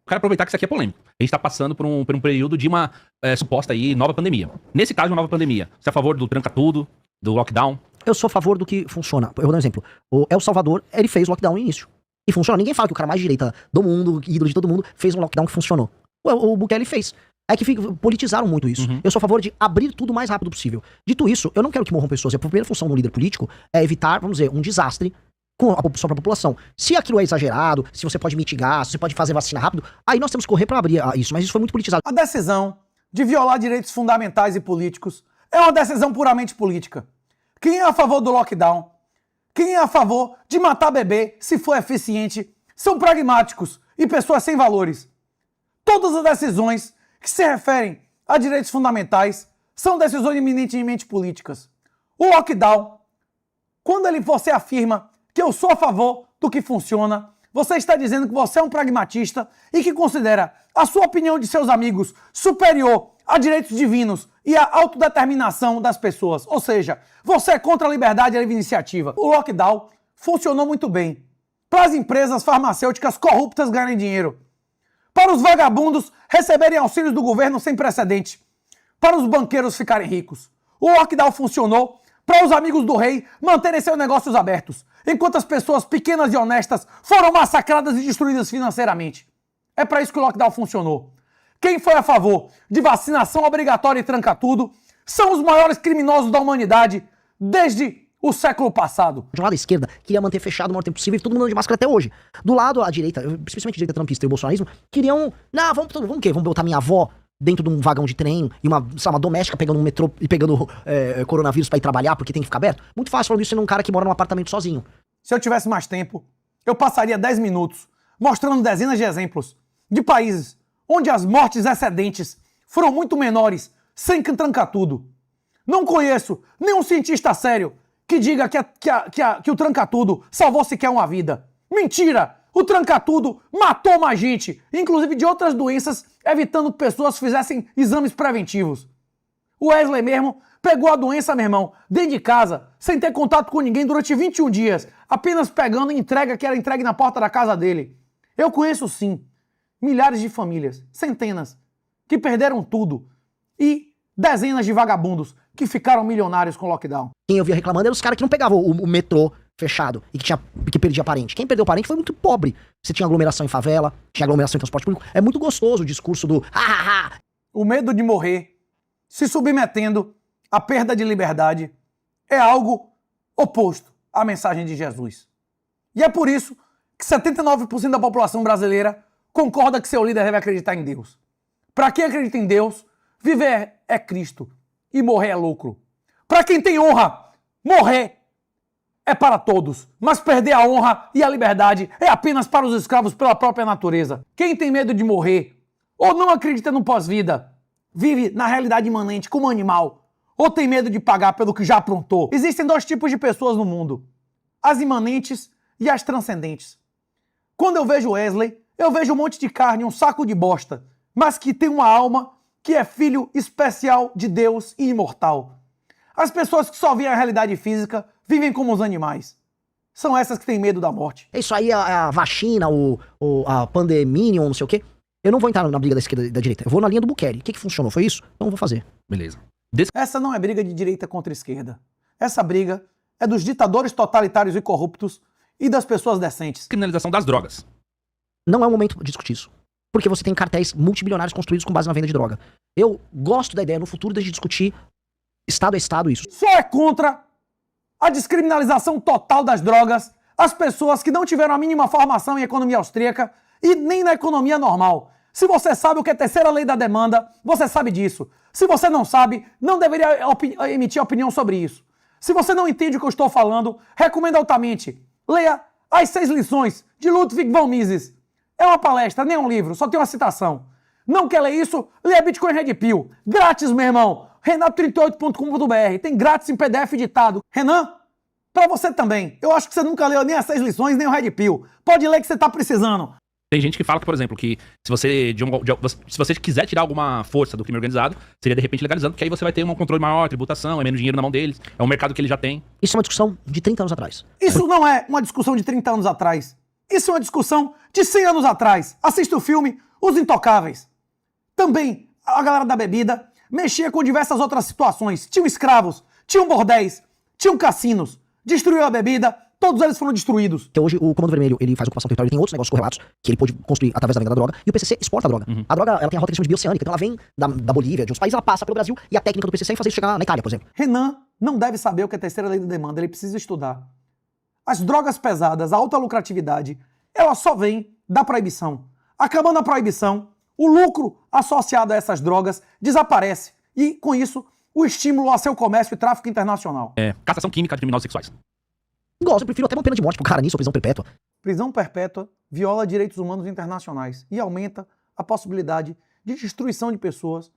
quero aproveitar que isso aqui é polêmico. A gente tá passando por um período de uma suposta aí nova pandemia. Nesse caso de uma nova pandemia, você é a favor do tranca tudo, do lockdown? Eu sou a favor do que funciona. Eu vou dar um exemplo. O El Salvador, ele fez lockdown no início. E funciona. Ninguém fala que o cara mais de direita do mundo, ídolo de todo mundo, fez um lockdown que funcionou. O Bukele fez. É que politizaram muito isso. Eu sou a favor de abrir tudo o mais rápido possível. Dito isso, eu não quero que morram pessoas. A primeira função do líder político é evitar, vamos dizer, um desastre com a própria população. Se aquilo é exagerado, se você pode mitigar, se você pode fazer vacina rápido, aí nós temos que correr pra abrir isso. Mas isso foi muito politizado. A decisão de violar direitos fundamentais e políticos é uma decisão puramente política. Quem é a favor do lockdown, quem é a favor de matar bebê, se for eficiente, são pragmáticos e pessoas sem valores. Todas as decisões que se referem a direitos fundamentais são decisões eminentemente políticas. O lockdown, quando você afirma que eu sou a favor do que funciona, você está dizendo que você é um pragmatista e que considera a sua opinião de seus amigos superior a direitos divinos e a autodeterminação das pessoas. Ou seja, você é contra a liberdade e a livre iniciativa. O lockdown funcionou muito bem para as empresas farmacêuticas corruptas ganharem dinheiro, para os vagabundos receberem auxílios do governo sem precedente, para os banqueiros ficarem ricos. O lockdown funcionou para os amigos do rei manterem seus negócios abertos, enquanto as pessoas pequenas e honestas foram massacradas e destruídas financeiramente. É para isso que o lockdown funcionou. Quem foi a favor de vacinação obrigatória e tranca tudo são os maiores criminosos da humanidade desde o século passado. De um lado, a esquerda queria manter fechado o maior tempo possível e todo mundo andando de máscara até hoje. Do lado, a direita, especialmente a direita trumpista e o bolsonarismo, queriam... Não, vamos o quê? Vamos botar minha avó dentro de um vagão de trem e uma doméstica pegando um metrô e pegando coronavírus pra ir trabalhar porque tem que ficar aberto? Muito fácil falando isso sendo um cara que mora num apartamento sozinho. Se eu tivesse mais tempo, eu passaria 10 minutos mostrando dezenas de exemplos de países onde as mortes excedentes foram muito menores sem trancar tudo. Não conheço nenhum cientista sério que diga que o tranca-tudo salvou sequer uma vida. Mentira! O tranca-tudo matou mais gente, inclusive de outras doenças, evitando que pessoas fizessem exames preventivos. O Wesley mesmo pegou a doença, meu irmão, dentro de casa, sem ter contato com ninguém durante 21 dias, apenas pegando entrega que era entregue na porta da casa dele. Eu conheço sim milhares de famílias, centenas, que perderam tudo e dezenas de vagabundos que ficaram milionários com o lockdown. Quem eu via reclamando eram os caras que não pegavam o metrô fechado e que perdia parente. Quem perdeu parente foi muito pobre. Você tinha aglomeração em favela, tinha aglomeração em transporte público. É muito gostoso o discurso do O medo de morrer, se submetendo à perda de liberdade, é algo oposto à mensagem de Jesus. E é por isso que 79% da população brasileira concorda que seu líder deve acreditar em Deus. Para quem acredita em Deus, viver é Cristo e morrer é lucro. Para quem tem honra, morrer é para todos, mas perder a honra e a liberdade é apenas para os escravos pela própria natureza. Quem tem medo de morrer ou não acredita no pós-vida, vive na realidade imanente como animal, ou tem medo de pagar pelo que já aprontou. Existem dois tipos de pessoas no mundo: as imanentes e as transcendentes. Quando eu vejo Wesley, eu vejo um monte de carne, um saco de bosta, mas que tem uma alma que é filho especial de Deus e imortal. As pessoas que só veem a realidade física vivem como os animais. São essas que têm medo da morte. É isso aí, a vacina, a pandemia, ou não sei o quê. Eu não vou entrar na briga da esquerda e da direita. Eu vou na linha do Bukele. O que funcionou? Foi isso? Então eu vou fazer. Beleza. Essa não é briga de direita contra esquerda. Essa briga é dos ditadores totalitários e corruptos e das pessoas decentes. Criminalização das drogas. Não é o momento de discutir isso. Porque você tem cartéis multibilionários construídos com base na venda de droga. Eu gosto da ideia no futuro de discutir Estado a Estado isso. Só é contra a descriminalização total das drogas as pessoas que não tiveram a mínima formação em economia austríaca e nem na economia normal. Se você sabe o que é a terceira lei da demanda, você sabe disso. Se você não sabe, não deveria emitir opinião sobre isso. Se você não entende o que eu estou falando, recomendo altamente. Leia As 6 Lições, de Ludwig von Mises. É uma palestra, nem um livro, só tem uma citação. Não quer ler isso? Leia Bitcoin Red Pill. Grátis, meu irmão. Renato38.com.br. Tem grátis em PDF editado. Renan, pra você também. Eu acho que você nunca leu nem as 6 lições, nem o Red Pill. Pode ler que você tá precisando. Tem gente que fala que, por exemplo, que se você quiser tirar alguma força do crime organizado, seria de repente legalizando, porque aí você vai ter um controle maior, tributação, é menos dinheiro na mão deles, é um mercado que ele já tem. Isso é uma discussão de 30 anos atrás. Isso não é uma discussão de 30 anos atrás. Isso é uma discussão de 100 anos atrás. Assista o filme Os Intocáveis. Também a galera da bebida mexia com diversas outras situações. Tinham escravos, tinham bordéis, tinham cassinos. Destruiu a bebida, todos eles foram destruídos. Que hoje o Comando Vermelho, ele faz ocupação territorial, ele tem outros negócios correlatos que ele pôde construir através da venda da droga, e o PCC exporta a droga. A droga, ela tem a rota que eles chamam de bioceânica, então ela vem da Bolívia, de outros países, ela passa pelo Brasil, e a técnica do PCC é fazer isso chegar na Itália, por exemplo. Renan não deve saber o que é a terceira lei da demanda, ele precisa estudar. As drogas pesadas, a alta lucratividade, ela só vem da proibição. Acabando a proibição, o lucro associado a essas drogas desaparece. E, com isso, o estímulo a seu comércio e tráfico internacional. Cassação química de criminosos sexuais. Gosto, eu prefiro até uma pena de morte pro cara nisso, ou prisão perpétua. Prisão perpétua viola direitos humanos internacionais e aumenta a possibilidade de destruição de pessoas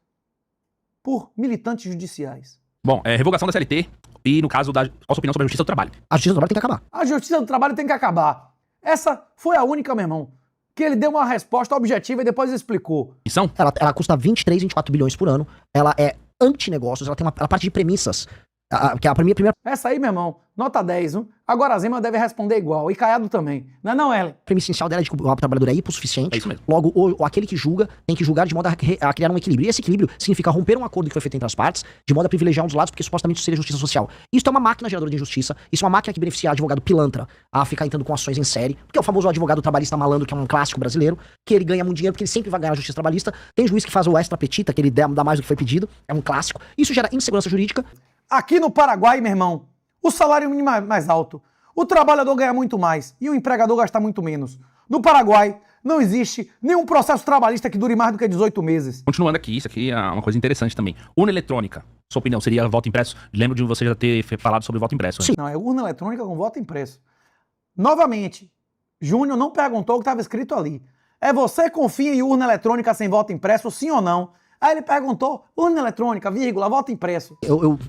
por militantes judiciais. Bom, revogação da CLT e, no caso, qual a sua opinião sobre a justiça do trabalho? A justiça do trabalho tem que acabar. A justiça do trabalho tem que acabar. Essa foi a única, meu irmão, que ele deu uma resposta objetiva e depois explicou. Missão? Ela custa 23, 24 bilhões por ano, ela é anti-negócios, ela tem ela parte de premissas, que é a primeira Essa aí, meu irmão, nota 10, hein? Agora a Zema deve responder igual, e Caiado também. Não é não, Ellen? premissa inicial dela é de que o trabalhador é hipossuficiente. É isso mesmo. Logo, aquele que julga tem que julgar de modo a criar um equilíbrio. E esse equilíbrio significa romper um acordo que foi feito entre as partes, de modo a privilegiar um dos lados, porque supostamente isso seria justiça social. Isso é uma máquina geradora de injustiça, isso é uma máquina que beneficia advogado pilantra a ficar entrando com ações em série, porque é o famoso advogado trabalhista malandro, que é um clássico brasileiro, que ele ganha muito dinheiro porque ele sempre vai ganhar a justiça trabalhista. Tem juiz que faz o extra petita, que ele dá mais do que foi pedido, é um clássico. Isso gera insegurança jurídica. Aqui no Paraguai, meu irmão, o salário mínimo é mais alto, o trabalhador ganha muito mais e o empregador gasta muito menos. No Paraguai, não existe nenhum processo trabalhista que dure mais do que 18 meses. Continuando aqui, isso aqui é uma coisa interessante também. Urna eletrônica. Sua opinião, seria voto impresso? Lembro de você já ter falado sobre voto impresso. Sim. Não, é urna eletrônica com voto impresso. Novamente, Júnior não perguntou o que estava escrito ali. É você confia em urna eletrônica sem voto impresso, sim ou não? Aí ele perguntou, urna eletrônica, vírgula, voto impresso.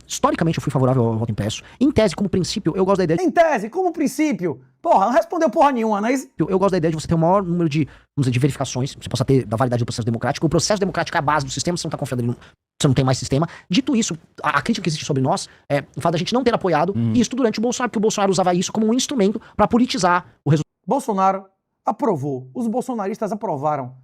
Historicamente, eu fui favorável ao voto impresso. Em tese, como princípio, eu gosto da ideia de... Em tese, como princípio, porra, não respondeu porra nenhuma, não é isso? Eu gosto da ideia de você ter o maior número de, vamos dizer, de verificações, você possa ter da validade do processo democrático. O processo democrático é a base do sistema, você não está confiando nele, você não tem mais sistema. Dito isso, a crítica que existe sobre nós é o fato da gente não ter apoiado isso durante o Bolsonaro, porque o Bolsonaro usava isso como um instrumento para politizar o resultado. Bolsonaro aprovou, os bolsonaristas aprovaram.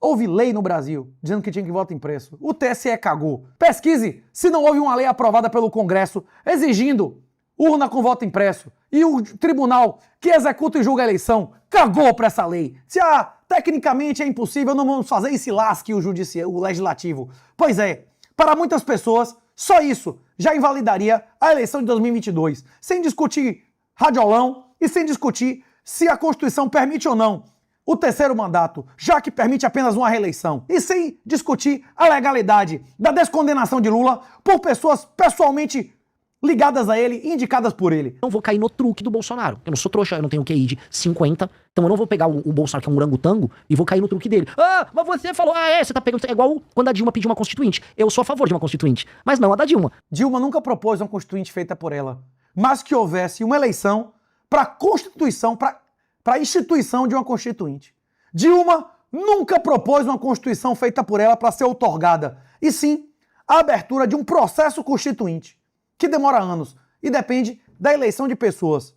Houve lei no Brasil dizendo que tinha que voto impresso. O TSE cagou. Pesquise se não houve uma lei aprovada pelo Congresso exigindo urna com voto impresso. E o tribunal que executa e julga a eleição cagou pra essa lei. Se tecnicamente é impossível, não vamos fazer e se lasque o legislativo. Pois é, para muitas pessoas, só isso já invalidaria a eleição de 2022. Sem discutir radiolão e sem discutir se a Constituição permite ou não o terceiro mandato, já que permite apenas uma reeleição, e sem discutir a legalidade da descondenação de Lula por pessoas pessoalmente ligadas a ele e indicadas por ele. Não vou cair no truque do Bolsonaro. Eu não sou trouxa, eu não tenho QI de 50, então eu não vou pegar o Bolsonaro, que é um orangotango, e vou cair no truque dele. Ah, mas você falou, você tá pegando... É igual quando a Dilma pediu uma constituinte. Eu sou a favor de uma constituinte, mas não a da Dilma. Dilma nunca propôs uma constituinte feita por ela, mas que houvesse uma eleição para Constituição, para a instituição de uma constituinte. Dilma nunca propôs uma constituição feita por ela para ser outorgada, e sim a abertura de um processo constituinte, que demora anos e depende da eleição de pessoas.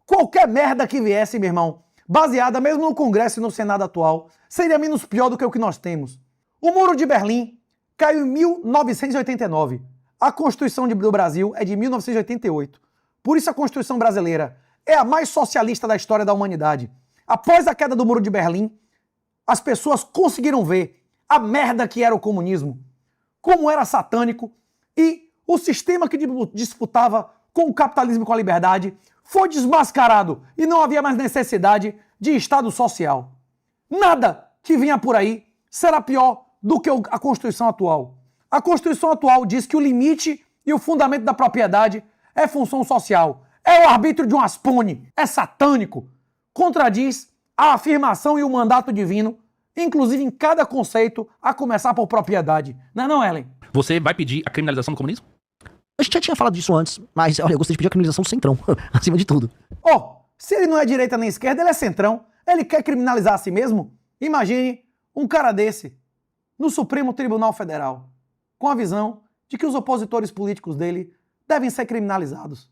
Qualquer merda que viesse, meu irmão, baseada mesmo no Congresso e no Senado atual, seria menos pior do que o que nós temos. O Muro de Berlim caiu em 1989. A Constituição do Brasil é de 1988. Por isso a Constituição brasileira é a mais socialista da história da humanidade. Após a queda do Muro de Berlim, as pessoas conseguiram ver a merda que era o comunismo, como era satânico, e o sistema que disputava com o capitalismo e com a liberdade foi desmascarado e não havia mais necessidade de Estado social. Nada que vinha por aí será pior do que a Constituição atual. A Constituição atual diz que o limite e o fundamento da propriedade é função social. É o arbítrio de um aspone, é satânico, contradiz a afirmação e o mandato divino, inclusive em cada conceito, a começar por propriedade. Não é não, Ellen? Você vai pedir a criminalização do comunismo? A gente já tinha falado disso antes, mas olha, eu gostaria de pedir a criminalização do centrão, acima de tudo. Se ele não é direita nem esquerda, ele é centrão. Ele quer criminalizar a si mesmo? Imagine um cara desse no Supremo Tribunal Federal, com a visão de que os opositores políticos dele devem ser criminalizados.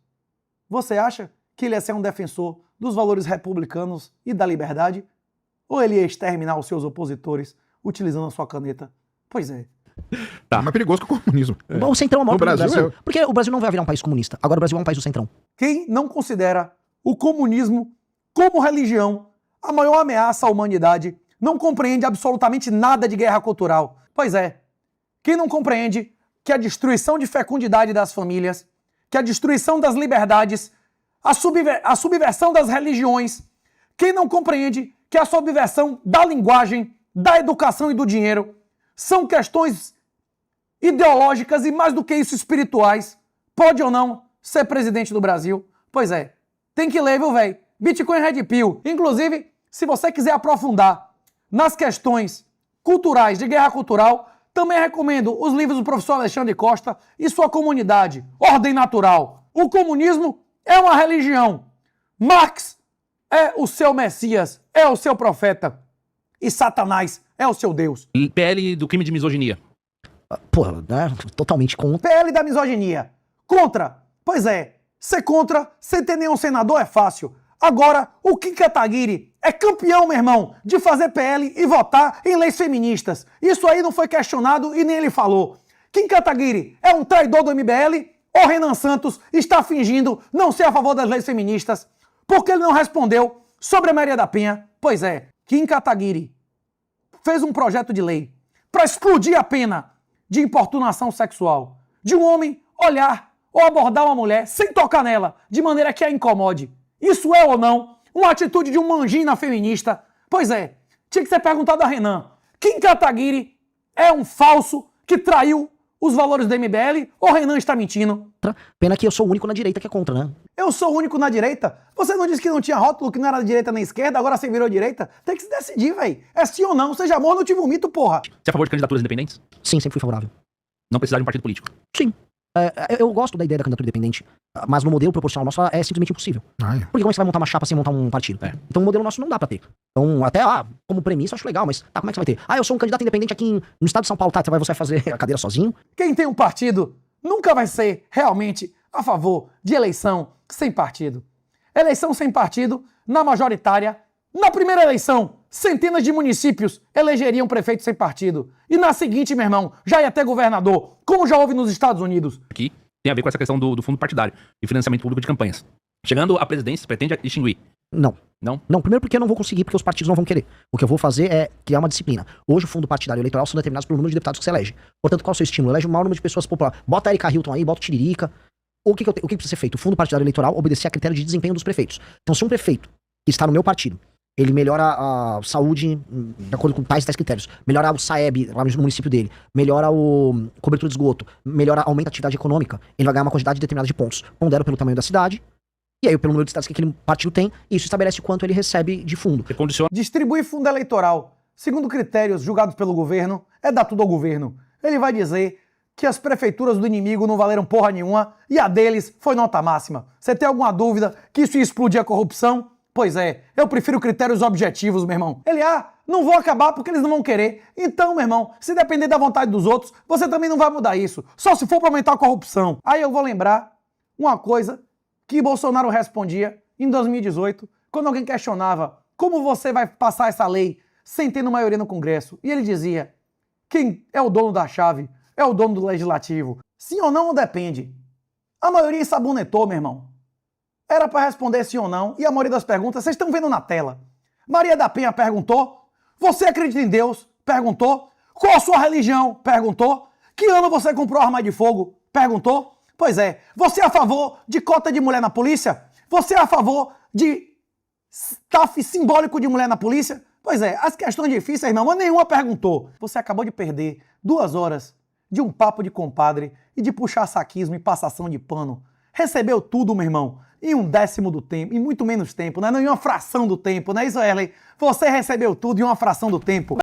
Você acha que ele ia ser um defensor dos valores republicanos e da liberdade? Ou ele ia exterminar os seus opositores utilizando a sua caneta? Pois é. Tá. É mais perigoso que o comunismo. O Centrão é o maior No problema do Brasil, Brasil. Porque o Brasil não vai virar um país comunista. Agora o Brasil é um país do Centrão. Quem não considera o comunismo como religião a maior ameaça à humanidade não compreende absolutamente nada de guerra cultural. Pois é. Quem não compreende que a destruição de fecundidade das famílias, que a destruição das liberdades, a subversão das religiões, quem não compreende que a subversão da linguagem, da educação e do dinheiro são questões ideológicas e, mais do que isso, espirituais, pode ou não ser presidente do Brasil? Pois é. Tem que ler, viu, velho? Bitcoin Red Pill. Inclusive, se você quiser aprofundar nas questões culturais, de guerra cultural, também recomendo os livros do professor Alexandre Costa e sua comunidade, Ordem Natural. O comunismo é uma religião. Marx é o seu Messias, é o seu profeta. E Satanás é o seu Deus. PL do crime de misoginia. Porra, né? Totalmente contra. PL da misoginia. Contra. Pois é. Ser contra, sem ter nenhum senador, é fácil. Agora, o Kim Kataguiri é campeão, meu irmão, de fazer PL e votar em leis feministas. Isso aí não foi questionado e nem ele falou. Kim Kataguiri é um traidor do MBL ou Renan Santos está fingindo não ser a favor das leis feministas porque ele não respondeu sobre a Maria da Penha? Pois é, Kim Kataguiri fez um projeto de lei para explodir a pena de importunação sexual de um homem olhar ou abordar uma mulher sem tocar nela, de maneira que a incomode. Isso é ou não uma atitude de um mangina feminista? Pois é, tinha que ser perguntado a Renan. Kim Kataguiri é um falso que traiu os valores do MBL ou Renan está mentindo? Pena que eu sou o único na direita que é contra, né? Eu sou o único na direita? Você não disse que não tinha rótulo, que não era da direita nem esquerda, agora você virou direita? Tem que se decidir, velho. É sim ou não? Seja amor, não te vomito, porra. Você é a favor de candidaturas independentes? Sim, sempre fui favorável. Não precisar de um partido político. Sim. Eu gosto da ideia da candidatura independente, mas no modelo proporcional nosso é simplesmente impossível. Ai. Porque como é que você vai montar uma chapa sem montar um partido? É. Então o modelo nosso não dá pra ter. Então, até, como premissa, eu acho legal, mas como é que você vai ter? Eu sou um candidato independente aqui no estado de São Paulo, você vai fazer a cadeira sozinho? Quem tem um partido nunca vai ser realmente a favor de eleição sem partido. Eleição sem partido, na majoritária, na primeira eleição, centenas de municípios elegeriam prefeito sem partido. E na seguinte, meu irmão, já ia ter governador, como já houve nos Estados Unidos. Aqui tem a ver com essa questão do fundo partidário e financiamento público de campanhas. Chegando à presidência, pretende extinguir? Não. Não? Não, primeiro porque eu não vou conseguir, porque os partidos não vão querer. O que eu vou fazer é criar uma disciplina. Hoje o fundo partidário eleitoral são determinados pelo número de deputados que você elege. Portanto, qual é o seu estímulo? Elege o maior número de pessoas populares. Bota a Erika Hilton aí, bota o Tiririca. O que precisa ser feito? O fundo partidário eleitoral obedecer a critério de desempenho dos prefeitos. Então, se um prefeito que está no meu partido, ele melhora a saúde de acordo com tais critérios, melhora o SAEB lá no município dele, melhora a cobertura de esgoto, aumenta a atividade econômica, ele vai ganhar uma quantidade determinada de pontos. Pondera pelo tamanho da cidade, e aí pelo número de cidades que aquele partido tem, e isso estabelece quanto ele recebe de fundo. Você condiciona Distribuir fundo eleitoral, segundo critérios julgados pelo governo, é dar tudo ao governo. Ele vai dizer que as prefeituras do inimigo não valeram porra nenhuma e a deles foi nota máxima. Você tem alguma dúvida que isso ia explodir a corrupção? Pois é, eu prefiro critérios objetivos, meu irmão. Ele, não vou acabar porque eles não vão querer. Então, meu irmão, se depender da vontade dos outros, você também não vai mudar isso. Só se for para aumentar a corrupção. Aí eu vou lembrar uma coisa que Bolsonaro respondia em 2018, quando alguém questionava como você vai passar essa lei sem ter maioria no Congresso. E ele dizia, quem é o dono da chave é o dono do legislativo. Sim ou não depende. A maioria sabonetou, meu irmão. Era para responder sim ou não, e a maioria das perguntas vocês estão vendo na tela. Maria da Penha perguntou, você acredita em Deus? Perguntou. Qual a sua religião? Perguntou. Que ano você comprou arma de fogo? Perguntou. Pois é, você é a favor de cota de mulher na polícia? Você é a favor de staff simbólico de mulher na polícia? Pois é, as questões difíceis, irmão, mas nenhuma perguntou. Você acabou de perder 2 horas de um papo de compadre e de puxar saquismo e passação de pano. Recebeu tudo, meu irmão, em 1/10 do tempo, em muito menos tempo, né? Não em uma fração do tempo, não é isso, Erley? Você recebeu tudo em uma fração do tempo.